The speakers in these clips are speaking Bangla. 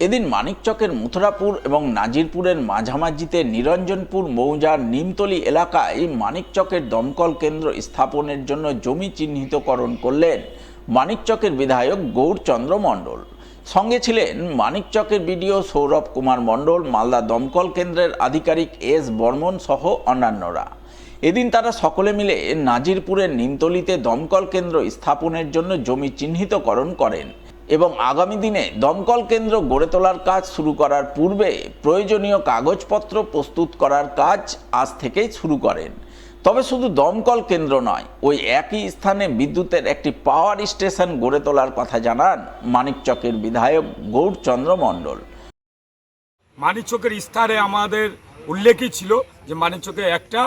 এদিন মানিকচকের মথুরাপুর এবং নাজিরপুরের মাঝামাঝিতে নিরঞ্জনপুর মৌজার নিমতলী এলাকায় মানিকচকের দমকল কেন্দ্র স্থাপনের জন্য জমি চিহ্নিতকরণ করলেন মানিকচকের বিধায়ক গৌরচন্দ্র মণ্ডল। সঙ্গে ছিলেন মানিকচকের বিডিও সৌরভ কুমার মণ্ডল, মালদা দমকল কেন্দ্রের আধিকারিক এস বর্মন সহ অন্যান্যরা। এদিন তারা সকলে মিলে নাজিরপুরের নিমতলীতে দমকল কেন্দ্র স্থাপনের জন্য জমি চিহ্নিতকরণ করেন এবং আগামী দিনে দমকল কেন্দ্র গড়ে তোলার কাজ শুরু করার পূর্বে প্রয়োজনীয় কাগজপত্র প্রস্তুত করার কাজ আজ থেকেই শুরু করেন। তবে শুধু দমকল কেন্দ্র নয়, ওই একই স্থানে বিদ্যুতের একটি পাওয়ার স্টেশন গড়ে তোলার কথা জানান মানিকচকের বিধায়ক গৌরচন্দ্র মণ্ডল। মানিকচকের ইস্তাহারে আমাদের উল্লেখই ছিল যে মানিকচকে একটা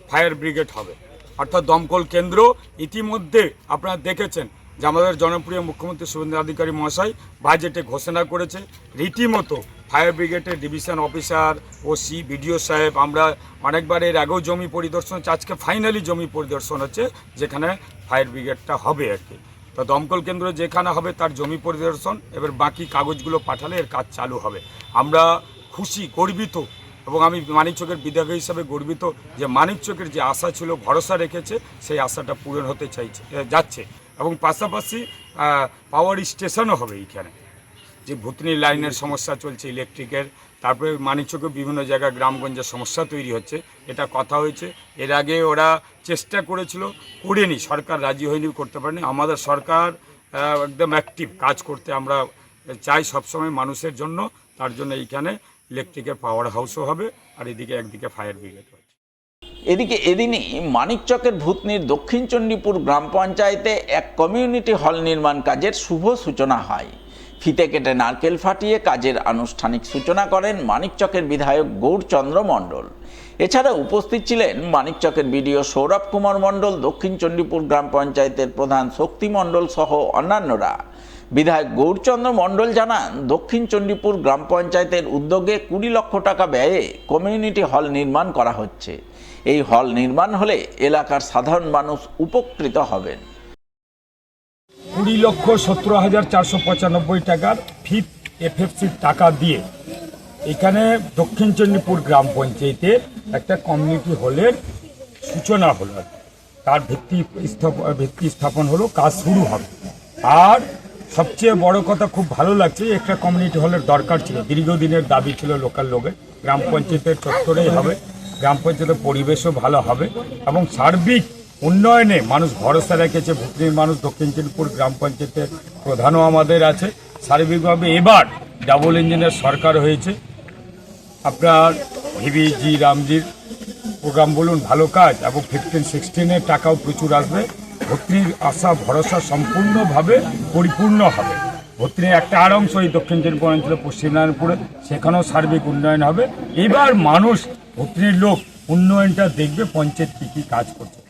ফায়ার ব্রিগেড হবে, অর্থাৎ দমকল কেন্দ্র। ইতিমধ্যে আপনারা দেখেছেন যে আমাদের জনপ্রিয় মুখ্যমন্ত্রী শুভেন্দু অধিকারী মহাশয় বাজেটে ঘোষণা করেছে রীতিমতো ফায়ার ব্রিগেডের ডিভিশন অফিসার, ওসি, বিডিও সাহেব, আমরা অনেকবার এর আগেও জমি পরিদর্শন হচ্ছে, আজকে ফাইনালি জমি পরিদর্শন হচ্ছে যেখানে ফায়ার ব্রিগেডটা হবে আর কি। তো দমকল কেন্দ্র যেখানে হবে তার জমি পরিদর্শন, এবার বাকি কাগজগুলো পাঠালে এর কাজ চালু হবে। আমরা খুশি, গর্বিত, এবং আমি মানিকচকের বিধায়ক হিসাবে গর্বিত যে মানিকচকের যে আশা ছিল, ভরসা রেখেছে, সেই আশাটা পূরণ হতে যাচ্ছে। এবং পাশাপাশি পাওয়ার স্টেশনও হবে এইখানে, যে ভুতনি লাইনের সমস্যা চলছে ইলেকট্রিকের, তারপরে মানিকচকে বিভিন্ন জায়গায় গ্রামগঞ্জের সমস্যা তৈরি হচ্ছে, এটা কথা হয়েছে। এর আগে ওরা চেষ্টা করেছিল, করেনি, সরকার রাজি হয়নি, করতে পারেনি। আমাদের সরকার একদম অ্যাক্টিভ কাজ করতে আমরা চাই সবসময় মানুষের জন্য, তার জন্য এইখানে ইলেকট্রিকের পাওয়ার হাউসও হবে, আর এদিকে একদিকে ফায়ার ব্রিগেড হবে। এদিকে এদিনই মানিকচকের ভুতনির দক্ষিণ চণ্ডীপুর গ্রাম পঞ্চায়েতে এক কমিউনিটি হল নির্মাণ কাজের শুভ সূচনা হয়। ফিতে কেটে নারকেল ফাটিয়ে কাজের আনুষ্ঠানিক সূচনা করেন মানিকচকের বিধায়ক গৌরচন্দ্র মণ্ডল। এছাড়া উপস্থিত ছিলেন মানিকচকের বিডিও সৌরভ কুমার মণ্ডল, দক্ষিণ চণ্ডীপুর গ্রাম পঞ্চায়েতের প্রধান শক্তি মণ্ডল সহ অন্যান্যরা। বিধায়ক গৌরচন্দ্র মণ্ডল জানান, দক্ষিণ চণ্ডীপুর গ্রাম পঞ্চায়েতের উদ্যোগে 20 লক্ষ টাকা ব্যয়ে কমিউনিটি হল নির্মাণ করা হচ্ছে। এই হল নির্মাণ হলে এলাকার সাধারণ মানুষ উপকৃত হবেন। 20,17,495 টাকার ফিফ এফএফসির টাকা দিয়ে এখানে দক্ষিণ চণ্ডীপুর গ্রাম পঞ্চায়েতের একটা কমিউনিটি হলের সূচনা হলো, তার ভিত্তি স্থাপন হলো, কাজ শুরু হবে। আর সবচেয়ে বড় কথা, খুব ভালো লাগছে, একটা কমিউনিটি হলের দরকার ছিল, দীর্ঘদিনের দাবি ছিল লোকাল লোকের। গ্রাম পঞ্চায়েতের চত্বরেই হবে, গ্রাম পঞ্চায়েতের পরিবেশও ভালো হবে এবং সার্বিক উন্নয়নে মানুষ ভরসা রেখেছে। ভুতনির মানুষ, দক্ষিণ চণ্ডীপুর গ্রাম পঞ্চায়েতের প্রধানও আমাদের আছে। সার্বিকভাবে এবার ডাবল ইঞ্জিনের সরকার হয়েছে, আপনার ভিভিজি রামজির প্রোগ্রাম বলুন, ভালো কাজ, এবং 15-16-এর টাকাও প্রচুর আসবে। ভুতনির আশা ভরসা সম্পূর্ণভাবে পরিপূর্ণ হবে। ভুতনির একটা আর অংশ এই দক্ষিণ চণ্ডীপুর অঞ্চলে পশ্চিম নারায়ণপুরে, সেখানেও সার্বিক উন্নয়ন হবে। এবার মানুষ, ভুতনির লোক উন্নয়নটা দেখবে, পঞ্চায়েত কী কী কাজ করছে।